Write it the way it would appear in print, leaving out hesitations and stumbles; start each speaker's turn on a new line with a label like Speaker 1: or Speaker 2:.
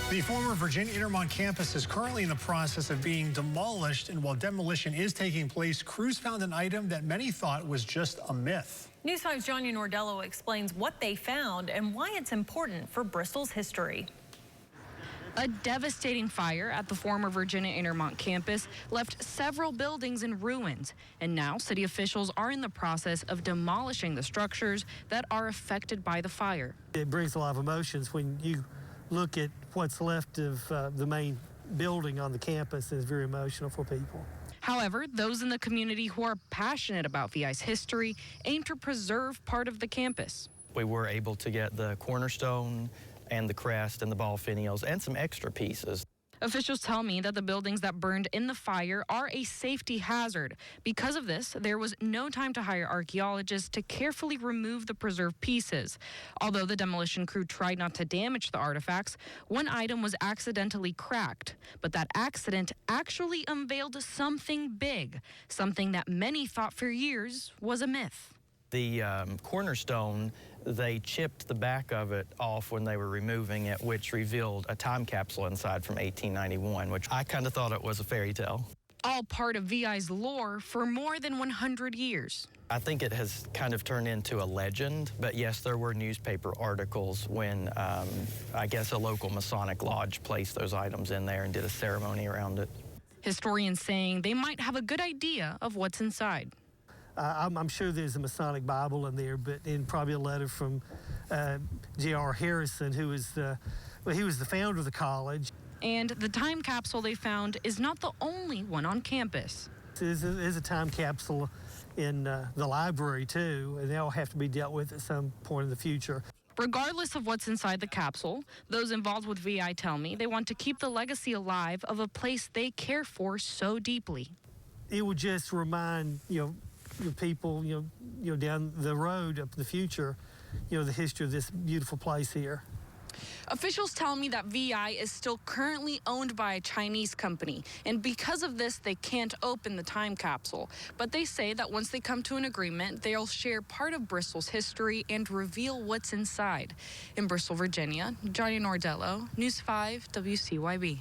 Speaker 1: The former Virginia Intermont campus is currently in the process of being demolished, and while demolition is taking place, crews found an item that many thought was just a myth.
Speaker 2: News 5's Johnny Nordello explains what they found and why it's important for Bristol's history.
Speaker 3: A devastating fire at the former Virginia Intermont campus left several buildings in ruins, and now city officials are in the process of demolishing the structures that are affected by the fire.
Speaker 4: It brings a lot of emotions when you look at what's left of the main building on the campus. Is very emotional for people.
Speaker 3: However, those in the community who are passionate about VI's history aim to preserve part of the campus.
Speaker 5: We were able to get the cornerstone and the crest and the ball finials and some extra pieces.
Speaker 3: Officials tell me that the buildings that burned in the fire are a safety hazard. Because of this, there was no time to hire archaeologists to carefully remove the preserved pieces. Although the demolition crew tried not to damage the artifacts, one item was accidentally cracked. But that accident actually unveiled something big, something that many thought for years was a myth.
Speaker 5: The cornerstone, they chipped the back of it off when they were removing it, which revealed a time capsule inside from 1891, which I kind of thought it was a fairy tale.
Speaker 3: All part of VI's lore for more than 100 years.
Speaker 5: I think it has kind of turned into a legend, but yes, there were newspaper articles when I guess a local Masonic lodge placed those items in there and did a ceremony around it. Historians
Speaker 3: saying they might have a good idea of what's inside.
Speaker 4: I'm sure there's a Masonic Bible in there, but in probably a letter from J.R. Harrison, who was he was the founder of the college.
Speaker 3: And the time capsule they found is not the only one on campus.
Speaker 4: There's a time capsule in the library too, and they'll have to be dealt with at some point in the future.
Speaker 3: Regardless of what's inside the capsule, those involved with VI tell me they want to keep the legacy alive of a place they care for so deeply.
Speaker 4: It would just remind the people, down the road of the future, the history of this beautiful place here.
Speaker 3: Officials tell me that VI is still currently owned by a Chinese company, and because of this, they can't open the time capsule. But they say that once they come to an agreement, they'll share part of Bristol's history and reveal what's inside. In Bristol, Virginia, Johnny Nordello, News 5, WCYB.